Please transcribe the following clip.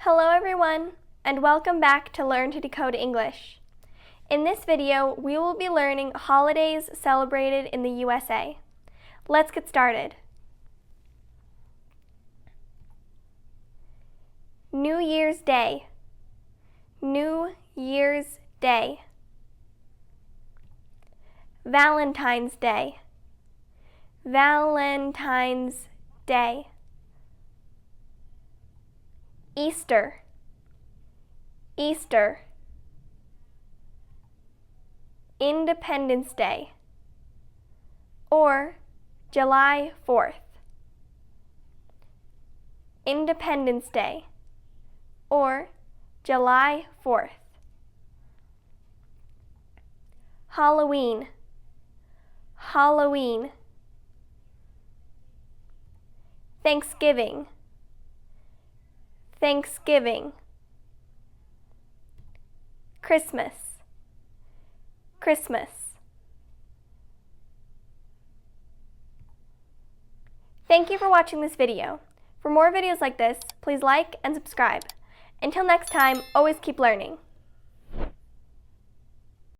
Hello everyone, and welcome back to Learn to Decode English. In this video, we will be learning holidays celebrated in the USA. Let's get started. New Year's Day. New Year's Day. Valentine's Day. Valentine's Day. Easter. Easter. Independence Day, or July 4th. Independence Day, or July 4th. Halloween. Halloween. Thanksgiving. Thanksgiving. Christmas. Christmas. Thank you for watching this video. For more videos like this, please like and subscribe. Until next time, always keep learning.